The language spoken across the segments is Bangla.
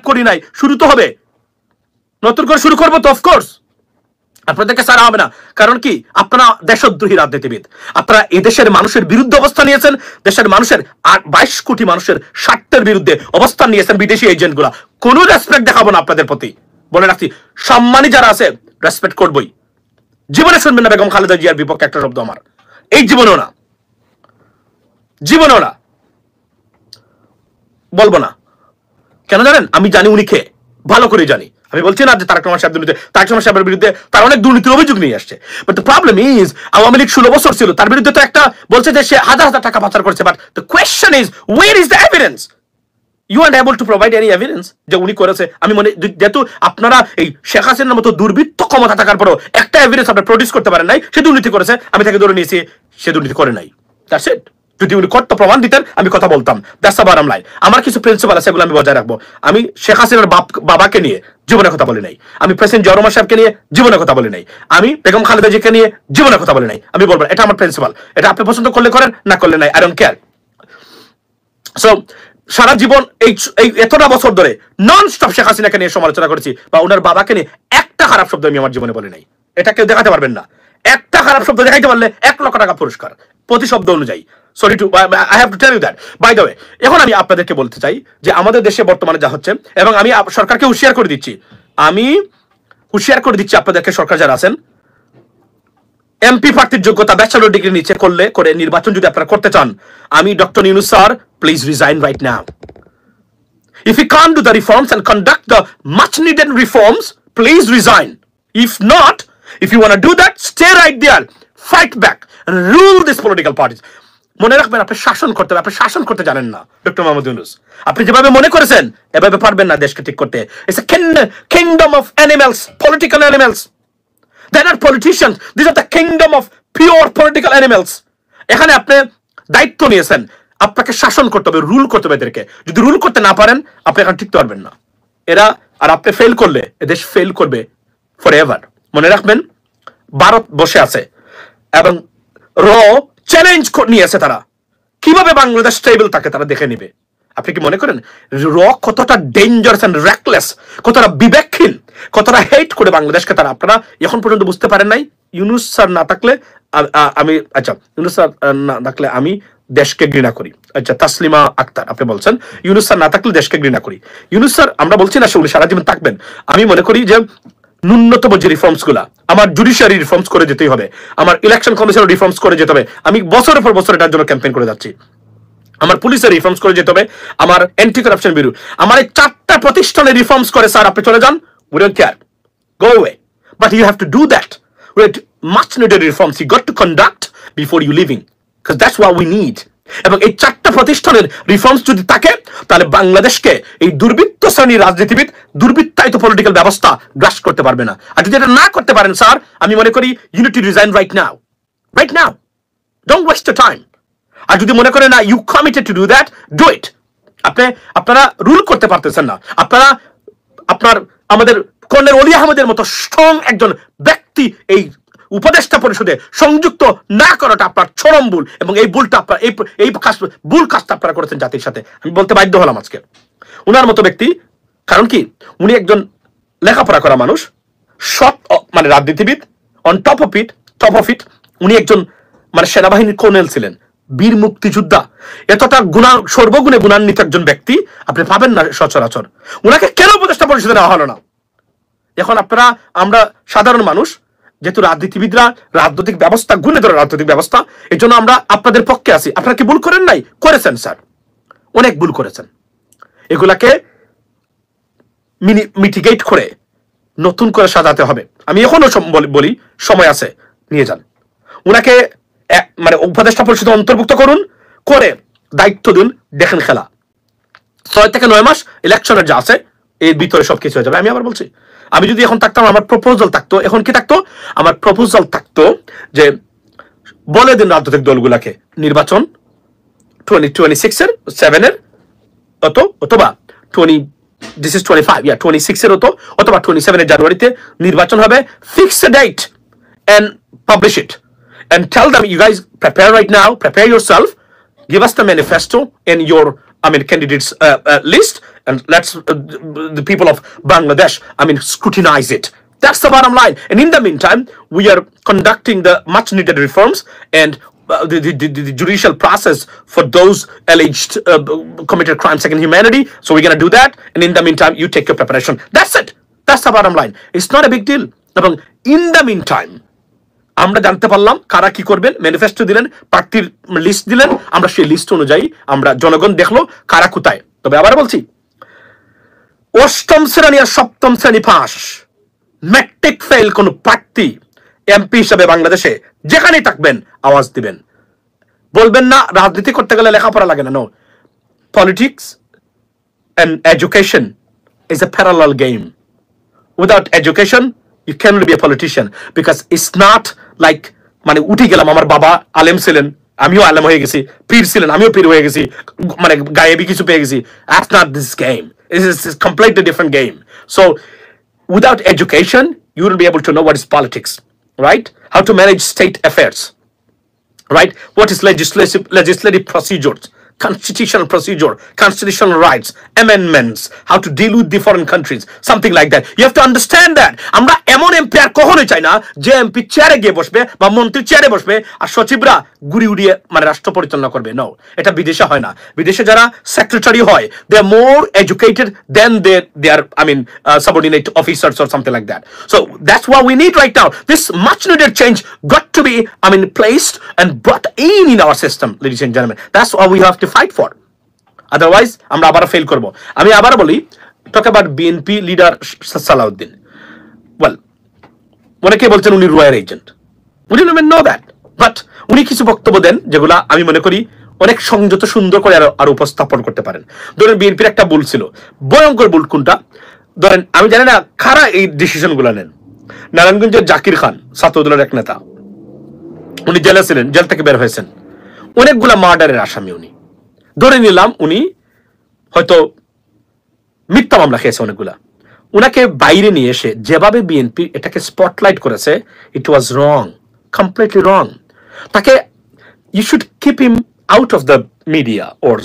করি নাই, শুরু তো হবে, নতুন করে শুরু করবো তো অফকোর্স। আপনাদেরকে ছাড়া হবে না, কারণ কি আপনারা দেশদ্রোহী রাজনীতিবিদ, আপনারা এদেশের মানুষের বিরুদ্ধে অবস্থান নিয়েছেন, দেশের মানুষের 22 কোটি মানুষের স্বার্থের বিরুদ্ধে অবস্থান নিয়েছেন বিদেশি এজেন্ট গুলা। কোনো রেসপেক্ট দেখাবো না আপনাদের প্রতি, বলে রাখছি। সম্মানী যারা আছে রেসপেক্ট করবই। জীবনে শুনবেন না বেগম খালেদা জিয়ার বিপক্ষে একটা শব্দ আমার, এই জীবনেও না, জীবনেও না, বলবো না। কেন জানেন? আমি জানি উনি কে, ভালো করে জানি। আমি বলছি না যে তারেক রহমান সাহেব দুর্নীতি, তারেক রহমান সাহেবের বিরুদ্ধে তার অনেক দুর্নীতির অভিযোগ নিয়ে আসছে, but the problem is Awami League 16 বছর ছিল, তার বিরুদ্ধে তো একটা বলছে যে সে হাজার হাজার টাকা পাচার করছে, but the question is where is the evidence? You are able to provide any evidence যে উনি করেছে। আমি মনে, যেহেতু আপনারা এই শেখ হাসিনার মতো দুর্বৃত্ত ক্ষমতা থাকার পরও একটা এভিডেন্স আপনি প্রডিউস করতে পারেন নাই, সে দুর্নীতি করেছে, আমি তাকে ধরে নিয়েছি সে দুর্নীতি করে নাই, দ্যাটস ইট। যদি উনি করতে প্রমাণ দিতেন আমি কথা বলতাম, দ্যাটস দ্য বটম লাইন। আমার কিছু প্রিন্সিপাল আছে, সেগুলো আমি বজায় রাখবো। আমি শেখ হাসিনার বাবাকে নিয়ে জীবনে কথা বলি নাই, আমি প্রেসিডেন্ট জিয়া রহমান সাহেবকে নিয়ে জীবনে কথা বলি নাই, আমি বেগম খালেদা জিয়াকে নিয়ে জীবনে কথা বলি নাই। আমি বলবো এটা আমার প্রিন্সিপাল, এটা আপনি পছন্দ করলে করেন, না করলে নাই, আই ডোন্ট কেয়ার। সো সারা জীবন এই এতটা বছর ধরে নন স্টপ শেখ হাসিনাকে নিয়ে সমালোচনা করেছি, বা ওনার বাবাকে নিয়ে একটা খারাপ শব্দ আমি আমার জীবনে বলি নাই। এটা কেউ দেখাতে পারবেন না। একটা খারাপ শব্দ দেখাইতে পারলে 1 লক্ষ টাকা পুরস্কার প্রতি শব্দ অনুযায়ী। Sorry to I have to tell you that. By the way, এখন আমি আপনাদেরকে বলতে চাই যে আমাদের দেশে বর্তমানে যা হচ্ছে, এবং আমি সরকারকে হুঁশিয়ার করে দিচ্ছি, আপনাদেরকে, সরকার যারা আছেন, এমপি প্রার্থীর যোগ্যতা ব্যাচেলর ডিগ্রি নিচে করে নির্বাচন যদি আপনারা করতে চান, আমি doctor Yunus sir, please resign right now. If you can't do the reforms and conduct the much needed reforms, please resign. If not, if you want to do that, stay right there, fight back and rule these political parties. মনে রাখবেন, আপনি শাসন করতে হবে, আপনি শাসন করতে জানেন না ডক্টর মোহাম্মদ ইউনূস। আপনি যেভাবে মনে করেছেন এভাবে পারবেন না দেশকে ঠিক করতে। It's a kingdom of animals, political animals. They're not politicians. These are the kingdom of pure political animals. এখানে আপনি দায়িত্ব নিয়েছেন, আপনাকে শাসন করতে হবে, রুল করতে হবে এদেরকে। যদি রুল করতে না পারেন আপনি এখানে টিকতে পারবেন না। এরা, আর আপনি ফেল করলে এদেশ ফেল করবে ফর এভার। মনে রাখবেন, ভারত বসে আছে এবং চ্যালেঞ্জ নিয়েছে, তারা কিভাবে বাংলাদেশ স্টেবল থাকে তারা দেখে নিবে। আপনি কি মনে করেন কতটা ডেঞ্জারাস এন্ড রেকলেস, কতটা বিবেকহীন, কতটা হেট করে বাংলাদেশকে তারা, আপনারা এখন পর্যন্ত বুঝতে পারেন নাই? ইউনূস স্যার না থাকলে আমি, আচ্ছা ইউনূস স্যার না থাকলে আমি দেশকে ঘৃণা করি। আচ্ছা তাসলিমা আক্তার আপনি বলছেন ইউনূস স্যার না থাকলে দেশকে ঘৃণা করি। ইউনূস স্যার, আমরা বলছি না উনি সারা জীবন থাকবেন। আমি মনে করি যে ন্যূনতম যে রিফর্মস গুলা, আমার জুডিশিয়ারি রিফর্মস করে যেতেই হবে, আমার ইলেকশন কমিশনের রিফর্মস করে যেতে হবে। আমি বছরের পর বছর এটার জন্য ক্যাম্পেইন করে যাচ্ছি। আমার পুলিশের রিফর্মস করে যেতে হবে, আমার অ্যান্টি কারাপশন ব্যুরো, আমার এই 4টা প্রতিষ্ঠানের রিফর্মস করে স্যার আপনি চলে যান, we don't care, go away, but you have to do that with much needed reforms you got to conduct before you living, because that's what we need. এবং এই 4টা প্রতিষ্ঠানের রিফর্মস যদি থাকে, তাহলে বাংলাদেশকে এই দুর্বৃত্ত শ্রেণীর রাজনীতিবিদ, দুর্বৃত্তায়িত পলিটিক্যাল ব্যবস্থা গ্রাস করতে পারবে না। আর যদি এটা না করতে পারেন স্যার, আমি মনে করি you need to resign right now, right now, don't waste the time. আর যদি মনে করেন না you committed to do that, do it. আপনারা রুল করতে পারতেছেন না, আপনার আমাদের কর্নেল অলি আহমেদের মতো স্ট্রং একজন ব্যক্তি এই উপদেষ্টা পরিষদে সংযুক্ত না করাটা আপনার চরম ভুল, এবং এই ভুলটা আপনার এই ভুল কাজটা আপনারা করেছেন জাতির সাথে। আমি বলতে বাধ্য হলাম আজকে উনার মতো ব্যক্তি, কারণ কি উনি একজন লেখাপড়া করা মানুষ, সৎ মানে রাজনীতিবিদ, অন টপ অফ ইট উনি একজন মানে সেনাবাহিনীর কর্নেল ছিলেন, বীর মুক্তিযোদ্ধা, এতটা সর্বগুণে গুণান্বিত একজন ব্যক্তি আপনি পাবেন না সচরাচর। উনাকে কেন উপদেষ্টা পরিষদে নেওয়া হলো না? এখন আমরা সাধারণ মানুষ, যেহেতু রাজনীতিবিদরা রাজনৈতিক ব্যবস্থা গুণে ধরে রাজনৈতিক ব্যবস্থা, এই জন্য আমরা আপনাদের পক্ষে আছি। আপনারা কি ভুল করেন নাই? করেছেন স্যার, অনেক ভুল করেছেন। এগুলাকে মিটিগেট করে নতুন করে সাজাতে হবে। আমি এখনো বলি সময় আছে, নিয়ে যান উনাকে, মানে উপদেষ্টা পরিষদে অন্তর্ভুক্ত করুন, করে দায়িত্ব দিন, দেখেন খেলা 6 থেকে 9 মাস ইলেকশনের যা আছে এর ভিতরে সবকিছু হয়ে যাবে। আমি আবার বলছি, আমি যদি এখন থাকতাম, আমার প্রপোজাল থাকতো, এখন কি থাকতো? আমার প্রপোজাল থাকতো যে বলে দিন রাজনৈতিক দলগুলাকে নির্বাচন 2026-এর 7-এর অথবা 26-এর অথবা 27-এর জানুয়ারিতে নির্বাচন হবে, fix a date and publish it and tell them, you guys prepare right now, prepare yourself, give us the manifesto and your candidates list, and let's the people of Bangladesh, I mean, scrutinize it. That's the bottom line. And in the meantime, we are conducting the much needed reforms and the judicial process for those alleged committed crimes against humanity. So we're going to do that. And in the meantime, you take your preparation. That's it. That's the bottom line. It's not a big deal. In the meantime, আমরা জানতে পারলাম কারা কি করবেন, ম্যানিফেস্টো দিলেন, প্রার্থীর লিস্ট দিলেন, আমরা সেই লিস্ট অনুযায়ী আমরা জনগণ দেখলো কারা কোথায়। তবে আবার বলছি, অষ্টম শ্রেণী আর সপ্তম শ্রেণী পাস ম্যাট্রিক ফেল কোন প্রার্থী এমপি হিসেবে বাংলাদেশে যেখানেই থাকবেন আওয়াজ দিবেন। বলবেন না রাজনীতি করতে গেলে লেখাপড়া লাগে না। No, politics and education is a parallel game. Without education, you cannot be a politician, because it's not like মানে উঠে গেলাম, আমার বাবা আলেম ছিলেন, আমিও আলেম হয়ে গেছি, পীর ছিলেন, আমিও পীর হয়ে গেছি, মানে গায়েবী কিছু পেয়ে গেছি। That's not this game. This is a completely different game. So without education, you wouldn't be able to know what is politics, right? How to manage state affairs, right? What is legislative procedures, constitutional procedure, constitutional rights, amendments, how to deal with the foreign countries, something like that. You have to understand that. আমরা এমন এমপি আর কখনোই চাই না যে এমপি চেয়ারে গিয়ে বসবে বা মন্ত্রী চেয়ারে বসবে আর সচিবরা গুড়ি উড়িয়ে মানে রাষ্ট্র পরিচালনা করবে। নো, এটা বিদেশে হয় না। বিদেশে যারা সেক্রেটারি হয়, they are more educated than their I mean subordinate officers or something like that. So that's what we need right now. This much needed change got to be placed and brought in our system, ladies and gentlemen. That's what we have to fight for. Otherwise আমরা আবার ফেল করব। আমি আবার বলি, talk about BNP leader Salauddin. Well, অনেকে বলছেন উনি royal agent. We didn't even know that. But উনি কিছু বক্তব্য দেন যেগুলা আমি মনে করি অনেক সংযত সুন্দর করে আর উপস্থাপন করতে পারেন। ধরেন বিএনপির একটা ভুল ছিল, ভয়ঙ্কর ভুল কোনটা ধরেন আমি জানি না, কারা এই ডিসিশনগুলো নেন। নারায়ণগঞ্জের জাকির খান ছাত্রদলের এক নেতা, উনি জেলে ছিলেন, জেল থেকে বের হয়েছেন, অনেকগুলা মার্ডারের আসামি। উনি ধরে নিলাম উনি হয়তো মিথ্যা মামলা খেয়েছে অনেকগুলা। উনাকে বাইরে নিয়ে এসে যেভাবে বিএনপি এটাকে স্পটলাইট করেছে, ইট ওয়াজ রং, কমপ্লিটলি রং। তাকে you should keep him out of the media or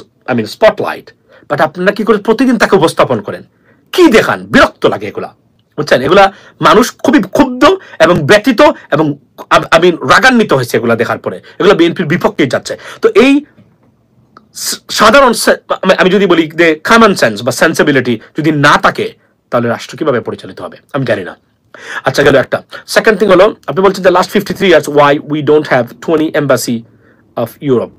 spotlight. But আপনারা কি করে প্রতিদিন তাকে উপস্থাপন করেন, কি দেখান, বিরক্ত লাগে এগুলা, বুঝছেন? এগুলা মানুষ খুবই ক্ষুব্ধ এবং ব্যথিত এবং রাগান্বিত হয়েছে এগুলা দেখার পরে। এগুলো বিএনপির বিপক্ষেই যাচ্ছে। তো এই সাধারণ আমি যদি বলি যে কমন সেন্স বা সেন্সিবিলিটি যদি না থাকে, তাহলে রাষ্ট্র কিভাবে পরিচালিত হবে আমি জানি না। আচ্ছা, গেল একটা। সেকেন্ড থিং হলো, আপনি বলছেন যে last 53 years why we don't have 20 embassy of Europe.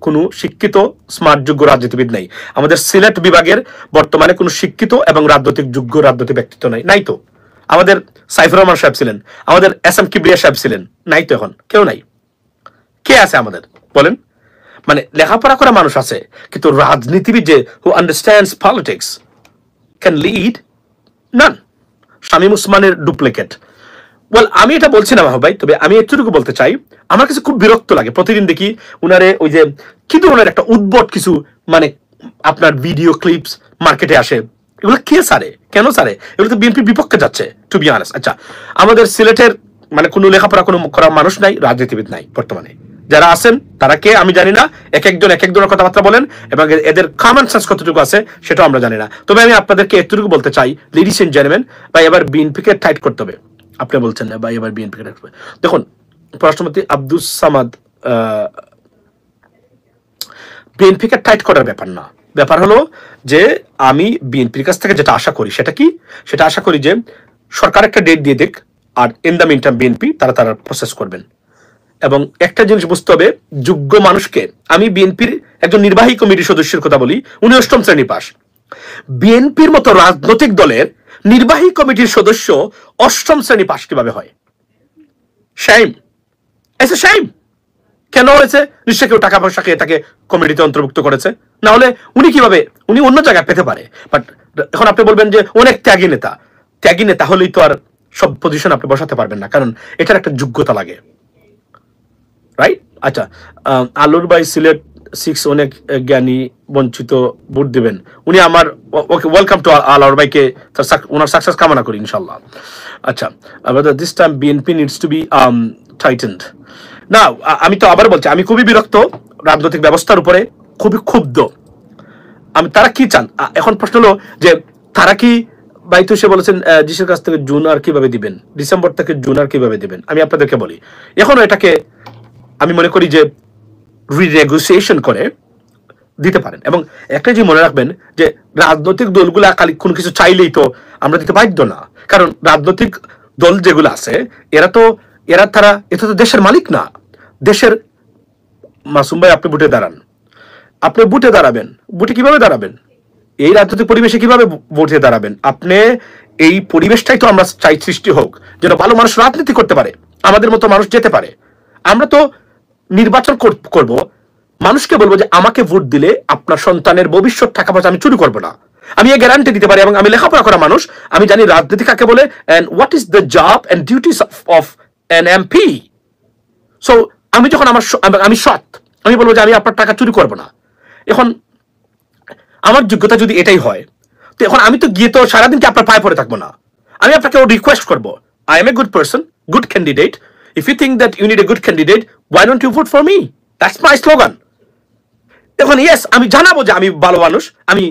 কোনো শিক্ষিত স্মার্ট যোগ্য রাজনীতিবিদ নাই আমাদের সিলেট বিভাগের বর্তমানে। কোনো শিক্ষিত এবং রাজনৈতিক যোগ্য রাজনৈতিক ব্যক্তিত্ব নাই তো। আমাদের সাইফুর রহমান সাহেব ছিলেন, আমাদের এস.এম. কিবরিয়া সাহেব ছিলেন, নাই তো, এখন কেউ নাই। কে আছে আমাদের বলেন? মানে লেখাপড়া করা মানুষ আছে, কিন্তু রাজনীতিবিদ যে who understands politics can lead, none. Shamim উসমানের ডুপ্লিকেট। ওয়েল, আমি এটা বলছি না ভাই, তবে আমি এতটুকু বলতে চাই, আমার কাছে খুব বিরক্ত লাগে প্রতিদিন দেখি উনারে ওই যে কি ধরনের একটা উদ্ভট কিছু আপনার ভিডিও ক্লিপস মার্কেটে আসে। এগুলো কে সারে, কেন সারে? এগুলো তো বিএনপির বিপক্ষে যাচ্ছে, টু বি অনেস্ট। আচ্ছা, আমাদের সিলেটের কোনো লেখাপড়া করা মানুষ নাই, রাজনীতিবিদ নাই বর্তমানে। যারা আছেন তারা কে আমি জানি না, এক একজনের কথাবার্তা বলেন এবং এদের কমন সেন্স কতটুকু আছে সেটাও আমরা জানি না। তবে আমি আপনাদেরকে এতটুকু বলতে চাই, লেডিস এন্ড জেন্টলম্যান, ভাই এবার বিএনপিকে টাইট করতে হবে। আপনি বলছেন না ভাই এবার বিএনপিকে টাইট করতে হবে। দেখুন, পররাষ্ট্রমন্ত্রী আব্দুস সামাদ, বিএনপিকে টাইট করার ব্যাপার না, ব্যাপার হলো যে আমি বিএনপির কাছ থেকে যেটা আশা করি সেটা কি, সেটা আশা করি যে সরকার একটা ডেট দিয়ে দিক, আর in the mean time BNP তারা প্রসেস করবেন। এবং একটা জিনিস বুঝতে হবে, যোগ্য মানুষকে, আমি বিএনপির একজন নির্বাহী কমিটির সদস্যের কথা বলি, উনি 8ম শ্রেণী পাস। বিএনপির মতো রাজনৈতিক দলের নির্বাহী কমিটির সদস্য 8ম শ্রেণী পাস কিভাবে হয়? শাইম, এসে শাইম। কেন হয়েছে? নিশ্চয় কেউ টাকা পয়সা খেয়ে তাকে কমিটিতে অন্তর্ভুক্ত করেছে, না হলে উনি কিভাবে, উনি অন্য জায়গায় পেতে পারে। বাট এখন আপনি বলবেন যে অনেক ত্যাগী নেতা হলেই তো আর সব পজিশন আপনি বসাতে পারবেন না, কারণ এটার একটা যোগ্যতা লাগে, রাইট? আচ্ছা, আলুর ভাই সিলেট 6 অনেক জ্ঞানী বঞ্চিত ভোট দিবেন। উনি আমার ওকে, ওয়েলকাম টু আলুর ভাইকে, ওনার সাকসেস কামনা করি ইনশাল্লাহ। আচ্ছা, this time BNP needs to be tightened. না, আমি তো আবার বলছি, আমি খুবই বিরক্ত রাজনৈতিক ব্যবস্থার উপরে, খুবই ক্ষুব্ধ। তারা কি চান এখন প্রশ্ন হলো যে তারা কি বাইতু সে বলেছেন জিসের কাছ থেকে জুন আর কিভাবে দিবেন, ডিসেম্বর থেকে জুন আর কিভাবে দিবেন। আমি আপনাদেরকে বলি এখনো এটাকে আমি মনে করি যে রিনেগোসিয়েশন করে দিতে পারেন। এবং একটা যে মনে রাখবেন যে রাজনৈতিক দলগুলা খালি কোনো কিছু চাইলেই তো আমরা দিতে বাধ্য না, কারণ রাজনৈতিক দল যেগুলো আছে এরা তো দেশের মালিক না। দেশের মাসুম ভাই আপনি বুটে দাঁড়ান, আপনি বুটে দাঁড়াবেন, বুটে কিভাবে দাঁড়াবেন, এই রাজনৈতিক পরিবেশে কিভাবে বুটে দাঁড়াবেন আপনি? এই পরিবেশটাই তো আমরা চাই সৃষ্টি হোক, যেন ভালো মানুষ রাজনীতি করতে পারে, আমাদের মতো মানুষ যেতে পারে। আমরা তো নির্বাচন করব, মানুষকে বলবো যে আমাকে ভোট দিলে আপনার সন্তানের ভবিষ্যৎ টাকা পয়সা আমি চুরি করবো না, আমি এই গ্যারান্টি দিতে পারি। এবং আমি লেখাপড়া করা মানুষ, আমি জানি রাজনীতি কাকে বলে and what is the job and duties of an MP. So আমি যখন আমি সৎ, আমি বলবো যে আমি আপনার টাকা চুরি করবো না। এখন আমার যোগ্যতা যদি এটাই হয়, তো এখন আমি তো গিয়ে তো সারাদিন কি আপনার পায়ে পড়ে থাকবো না। আমি আপনাকে রিকোয়েস্ট করবো, I am a good person, good candidate, if you think that you need a good candidate, why don't you vote for me? That's my slogan. এখন ইয়েস, আমি জানাবো যে আমি ভালো মানুষ, আমি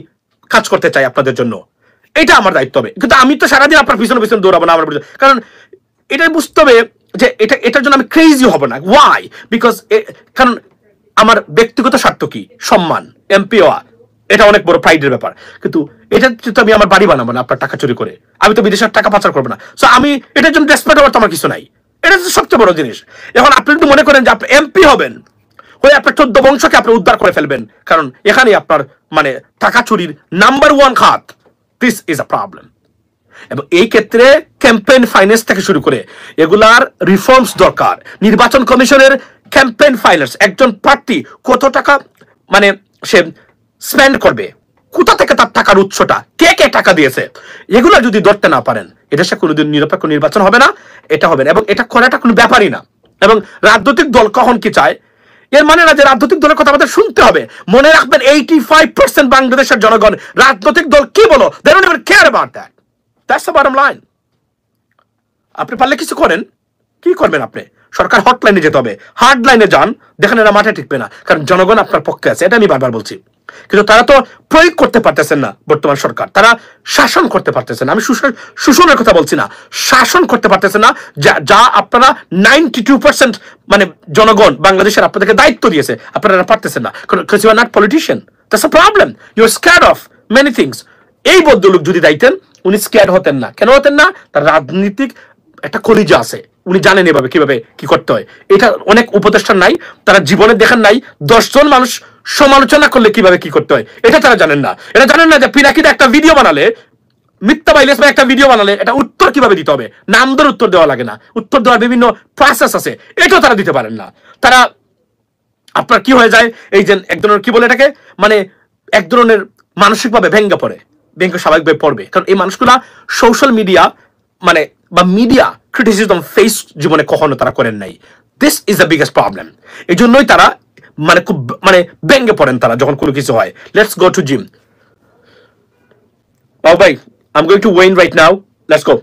কাজ করতে চাই আপনাদের জন্য, এটা আমার দায়িত্ব হবে। কিন্তু আমি তো সারাদিন আপনার পিছনে পিছনে দৌড়াবো না আমার, কারণ এটাই বুঝতে হবে যে এটার জন্য আমি ক্রেজি হব না। ওয়াই? বিকজ কারণ আমার ব্যক্তিগত স্বার্থ কি, সম্মান, এমপি হওয়া, এটা অনেক বড় প্রাইডের ব্যাপার। কিন্তু এটা তো আমি আমার বাড়ি বানাবো না আপনার টাকা চুরি করে, আমি তো বিদেশের টাকা পাচার করবো না। সো আমি এটার জন্য ডেসপারেট হওয়ার তো আমার কিছু নাই, এটা হচ্ছে সবচেয়ে বড় জিনিস। এখন আপনি যদি মনে করেন যে আপনি এমপি হবেন, হয়ে আপনার 14 বংশকে আপনি উদ্ধার করে ফেলবেন, কারণ এখানে আপনার মানে টাকা চুরির নাম্বার 1 খাত, দিস ইজ আ প্রবলেম। এবং এই ক্ষেত্রে ক্যাম্পেইন ফাইন্যান্স থেকে শুরু করে এগুলার রিফর্মস দরকার। নির্বাচন কমিশনের ক্যাম্পেইন ফাইন্যান্স, একজন প্রার্থী কত টাকা মানে সে স্পেন্ড করবে, কোথা থেকে তার টাকার উৎসটা, কে কে টাকা দিয়েছে, এগুলো যদি ধরতে না পারেন, এটা সে কোনোদিন নিরপেক্ষ নির্বাচন হবে না, এটা হবে না। এবং এটা করাটা কোনো ব্যাপারই না। এবং রাজনৈতিক দল কখন কি চায় এর মানে না যে রাজনৈতিক দলের কথা আমাদের শুনতে হবে। মনে রাখবেন 85% বাংলাদেশের জনগণ রাজনৈতিক দল কি বলো, they don't even care about that. That's the bottom line. আপনি পারলে কিছু করেন, কি করবেন আপনি? সরকার হটলাইনে যেতে হবে, হার্ড লাইনে যান, দেখেন এরা মাঠে টিকবে না, কারণ জনগণ আপনার পক্ষে আছে, এটা আমি বারবার বলছি। কিন্তু তারা তো প্রয়োগ করতে পারতেছেন না, বর্তমান সরকার তারা শাসন করতে পারতেছেন না। আমি শোষণের কথা বলছি না, শাসন করতে পারতেছেন না, যা আপনারা 92% মানে জনগণ বাংলাদেশের আপনাদেরকে দায়িত্ব দিয়েছে, আপনারা পারতেছেন না, because you are not politician. That's a problem. You are scared of many things. এই ভদ্রলোক যদি দায়িত্বেন, উনি স্কেয়ার হতেন না। কেন হতেন না? তার রাজনীতিক একটা কলিজা আছে, উনি জানেন এভাবে কিভাবে কি করতে হয়। এটা অনেক উপদেষ্টা নাই, তারা জীবনে দেখেন নাই 10 জন মানুষ সমালোচনা করলে কিভাবে কি করতে হয়, এটা তারা জানেন না। এটা জানেন না যে পিনাকিতে একটা ভিডিও বানালে, মিথ্যা বাইলেস বা একটা ভিডিও বানালে এটা উত্তর কিভাবে দিতে হবে, নাম ধরে উত্তর দেওয়া লাগে না, উত্তর দেওয়ার বিভিন্ন প্রসেস আছে, এটাও তারা দিতে পারেন না। তারা আপনার কি হয়ে যায়, এই যে এক ধরনের কি বলে এটাকে, মানে এক ধরনের মানসিকভাবে ভেঙে পড়ে, ভেঙে স্বাভাবিকভাবে পড়বে। কারণ এই মানুষগুলা সোশ্যাল মিডিয়া মানে বা মিডিয়া ক্রিটিসিজম ফেস জীবনে কখনো তারা করেন নাই। This is the biggest problem. এই জন্যই তারা মানে খুব মানে ভেঙে পড়েন তারা যখন কোনো কিছু হয়। Let's go to gym. Oh ভাই, I'm going to Wayne right now. Let's go.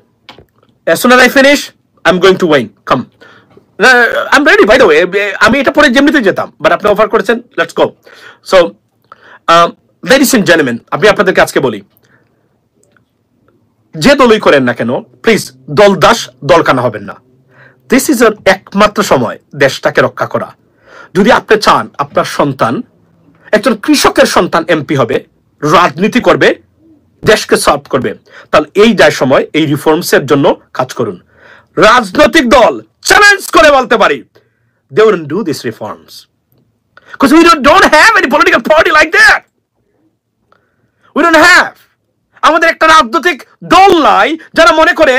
As soon as I finish, I'm going to Wayne. Come. I'm ready, by the way. আমি এটা পরে যেমনিতে যেতাম, বাট আপনি অফার করেছেন, let's go. So ladies and gentlemen, আমি আপনাদেরকে আজকে বলি, যে দলই করেন না কেন, প্লিজ দল দাস দলকানা হবেন না। দিস ইজ একমাত্র সময় দেশটাকে রক্ষা করা। যদি আপনি চান আপনার সন্তান একজন কৃষকের সন্তান এমপি হবে, রাজনীতি করবে, দেশকে সার্ভ করবে, তাহলে এই যায় সময় এই রিফর্মসের জন্য কাজ করুন। রাজনৈতিক দল চ্যালেঞ্জ করে বলতে পারি, they wouldn't do these reforms because we don't have any political party like that. We don't have. আমাদের একটা রাজনৈতিক দল নাই যারা মনে করে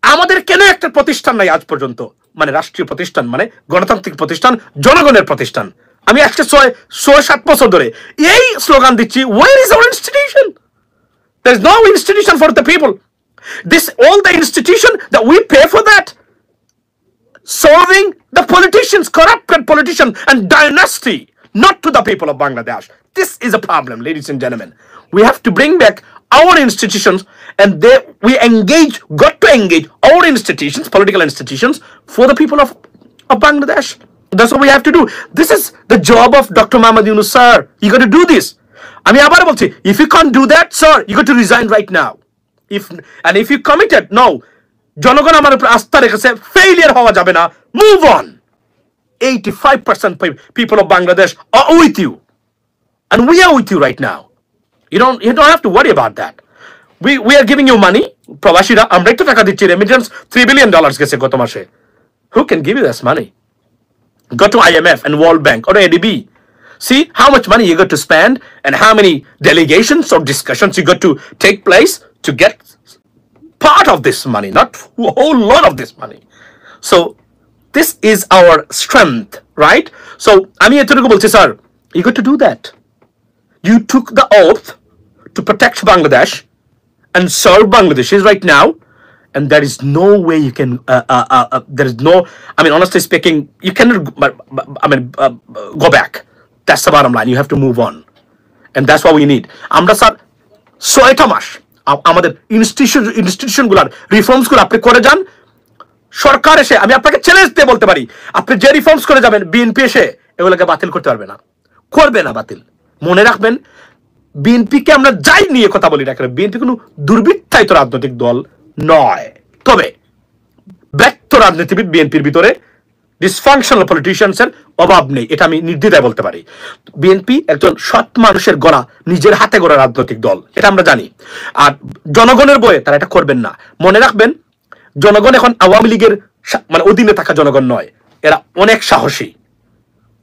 আমাদের কেন একটা প্রতিষ্ঠান নাই আজ পর্যন্ত, মানে রাষ্ট্রীয় প্রতিষ্ঠান, মানে গণতান্ত্রিক প্রতিষ্ঠান, জনগণের প্রতিষ্ঠান। আমি আজকে 6-7 বছর ধরে এই স্লোগান দিচ্ছি, where is our institution? There is no institution for the people. This all the institution that we pay for that, serving the politicians, corrupted politicians and dynasty, not to the people of Bangladesh. This is a problem, ladies and gentlemen. We have to bring back our institutions, and we got to engage our institutions, political institutions, for the people of Bangladesh. That's what we have to do. This is the job of Dr. Muhammad Yunus sir. You got to do this. আমি আবার বলছি, if you can't do that, sir, you got to resign right now. If you committed, no, জনগণ আমার উপর আস্থা রেখেছে, failure হওয়া যাবে না, move on. 85% people of Bangladesh are with you, and we are with you right now. You don't have to worry about that. We are giving you money. প্রবাসীরা আমরা একটু টাকা দিচ্ছি, remittance $3 billion গেছে গত মাসে. Who can give you this money? Go to IMF and World Bank or ADB. See how much money you got to spend and how many delegations or discussions you got to take place to get part of this money, not a whole lot of this money. So this is our strength, right? So আমি এতটুকু বলছি, sir, you got to do that. You took the oath to protect Bangladesh and serve Bangladeshis right now, and there is no way you can. There is no. I mean, honestly speaking, you cannot. Go back. That's the bottom line. You have to move on, and that's what we need. আমরা স্যার 6টা মাস আমাদের ইনস্টিটিউশন গুলার রিফর্মস গুলো আপনি করে যান। সরকার এসে, আমি আপনাকে চ্যালেঞ্জ দিয়ে বলতে পারি, আপনি যে রিফর্মস করে যাবেন, বিএনপি এসে এগুলোকে বাতিল করতে পারবে না, করবে না বাতিল। মনে রাখবেন, বিএনপিকে আমরা যাই নিয়ে কথা বলি না কেন, বিএনপি কোনো দুর্বৃত্তায়িত রাজনৈতিক দল নয়। তবে ব্যর্থ রাজনীতিবিদ বিএনপির ভিতরে, ডিসফাংশনাল পলিটিশিয়ানসের অভাব নেই, এটা আমি নির্দ্বিধায় বলতে পারি। বিএনপি একজন সৎ মানুষের গড়া, নিজের হাতে গড়া রাজনৈতিক দল, এটা আমরা জানি। আর জনগণের বয়ে তারা এটা করবেন না। মনে রাখবেন, জনগণ এখন আওয়ামী লীগের মানে অধীনে থাকা জনগণ নয়, এরা অনেক সাহসী,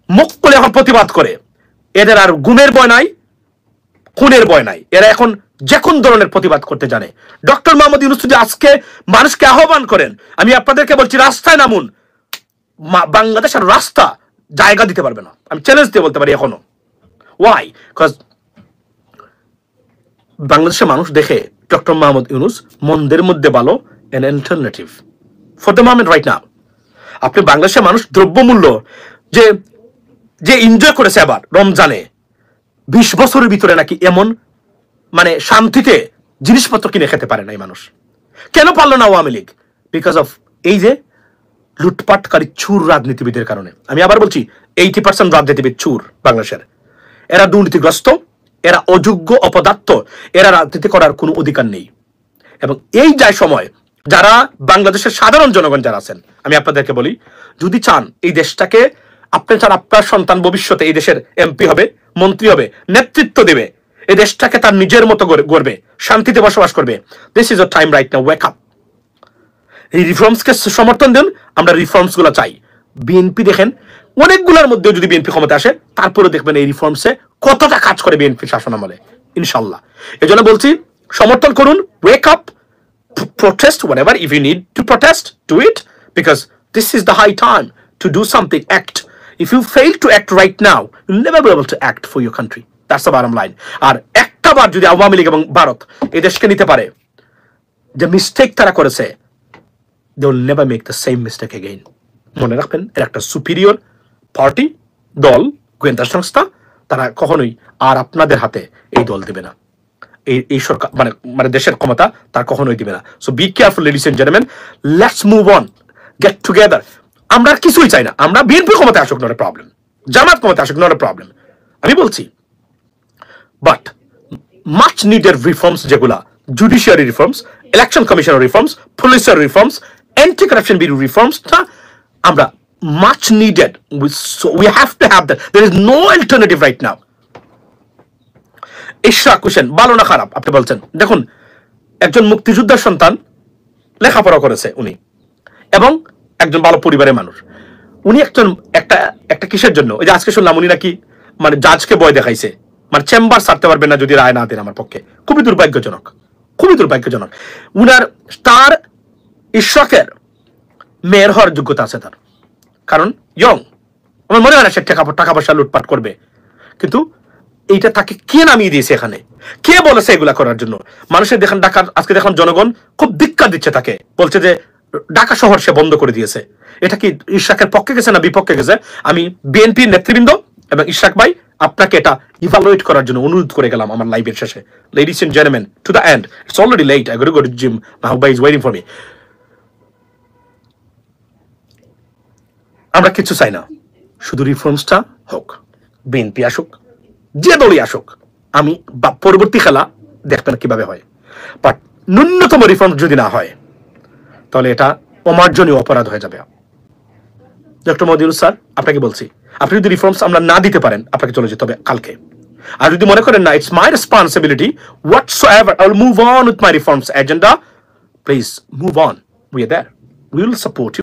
মুখ করে এখন প্রতিবাদ করে। এদের আর গুণের ভয় নাই, খুনের ভয় নাই, এরা এখন যে কোন ধরনের প্রতিবাদ করতে জানে। ডক্টর মোহাম্মদ ইউনূস যদি আজকে মানুষকে আহ্বান করেন, আমি আপনাদেরকে বলছি, রাস্তায় নামুন, বাংলাদেশের রাস্তা জায়গা দিতে পারবে না, আমি চ্যালেঞ্জ দিয়ে বলতে পারি এখনো। ওয়াই? বিকজ বাংলাদেশের মানুষ দেখে ডক্টর মোহাম্মদ ইউনূস মন্দের মধ্যে ভালো, an alternative for the moment right now. আপনি বাংলাদেশের মানুষ দ্রব্যমূল্য যে এনজয় করেছে আবার রমজানে, 20 বছরের ভিতরে নাকি এমন মানে শান্তিতে জিনিসপত্র কিনে খেতে পারে না এই মানুষ। কেন পারলো না আওয়ামী লীগ? বিকজ অফ এই যে লুটপাটকারী চুর রাজনীতিবিদের কারণে। আমি আবার বলছি, 80% রাজনীতিবিদ চুর বাংলাদেশের। এরা দুর্নীতিগ্রস্ত, এরা অযোগ্য, অপদার্থ, এরা রাজনীতি করার কোনো অধিকার নেই। এবং এই যায় সময়, যারা বাংলাদেশের সাধারণ জনগণ যারা আছেন, আমি আপনাদেরকে বলি, যদি চান এই দেশটাকে, আপনি চান আপনার সন্তান ভবিষ্যতে এই দেশের এমপি হবে, মন্ত্রী হবে, নেতৃত্ব দেবে, এই দেশটাকে তার নিজের মতো গড়বে, শান্তিতে বসবাস করবে, this is a time right now, wake up. এই রিফর্মসকে সমর্থন দেন, আমরা রিফর্মস গুলো চাই। বিএনপি দেখেন, অনেকগুলোর মধ্যে যদি বিএনপি ক্ষমতা আসে, তারপরে দেখবেন এই রিফর্মসে কতটা কাজ করে বিএনপি শাসন আমলে, ইনশাল্লাহ। এই জন্য বলছি, সমর্থন করুন, wake up, protest whatever, if you need to protest, do it, because this is the high time to do something, act. If you fail to act right now, you'll never be able to act for your country. That's the bottom line. আর একটা বার যদি আওয়ামী লীগ এবং ভারত এই দেশকে নিতে পারে, যে মিস্টেক তারা করেছে, they will never make the same mistake again. মনে রাখবেন, এর একটা সুপিরিয়র পার্টি, দল, গোয়েন্দা সংস্থা, তারা কখনোই আর আপনাদের হাতে এই দল দেবে না, এই সরকার মানে দেশের ক্ষমতা তার কখনোই দিবে না। So be careful ladies and gentleman, let's move on, get together. আমরা কিছুই চাই না, আমরা বিএনপি ক্ষমতায় আসুক, নট এ প্রবলেম, জামাত ক্ষমতায় আসুক, নট এ প্রবলেম, আমি বলছি। বাট মাচ নিডেড রিফর্মস, যেগুলা জুডিশিয়ারি রিফর্মস, ইলেকশন কমিশনের রিফর্মস, পুলিশের রিফর্মস, অ্যান্টি কারাপশন বিউরো রিফর্মসটা আমরা much needed, we have to have that, there is no alternative right now. Ishraq Hossain ভালো না খারাপ আপনি বলছেন, দেখুন, একজন মুক্তিযোদ্ধার সন্তান, লেখাপড়া করেছে উনি, এবং একজন ভালো পরিবারের মানুষ। উনি একটা কিসের জন্য, ওই যে আজকে শুনলাম উনি নাকি মানে জাজকে ভয় দেখাইছে, মানে চেম্বার ছাড়তে পারবেন না যদি রায় না দেন। আমার পক্ষে খুবই দুর্ভাগ্যজনক, খুবই দুর্ভাগ্যজনক। তার ইশরাকের মেয়র হওয়ার যোগ্যতা আছে তার, কারণ ইয়ং, আমার মনে হয় না সে টাকা পয়সা লুটপাট করবে, কিন্তু এইটা তাকে কে নামিয়ে দিয়েছে এখানে, কে বলেছে এগুলা করার জন্য? মানুষের দেখেন ঢাকার আজকে দেখুন জনগণ খুব ধিক্কার দিচ্ছে তাকে, বলছে যে ঢাকা শহর সে বন্ধ করে দিয়েছে। এটা কি ইশরাকের পক্ষে গেছে না বিপক্ষে গেছে? আমি বিএনপির নেতৃবৃন্দ এবং ইশরাক ভাই, আপনাকে এটা ইভালুয়েট করার জন্য অনুরোধ করে গেলাম আমার লাইভের শেষে। Ladies and gentleman, to the end, it's already late, I got to gym, Mahbub ভাই ইজ ওয়েটিং ফর মি। আমরা কিছু চাই না, শুধু রিফর্মসটা হোক, বিএনপি আসুক, যে দলই আসুক, আমি পরবর্তী খেলা দেখবেন কিভাবে হয়। বাট ন্যূনতম রিফর্ম যদি না হয় তাহলে এটা অমার্জনীয় অপরাধ হয়ে যাবে। ডক্টর মোহাম্মদ ইউনূস স্যার, আপনাকে বলছি, আপনি যদি রিফর্মস আমরা না দিতে পারেন, আপনাকে চলে যেতে হবে কালকে। আর যদি মনে করেন না, it's my responsibility whatsoever, I will move on with my reforms agenda, please move on. We are there. We will support you.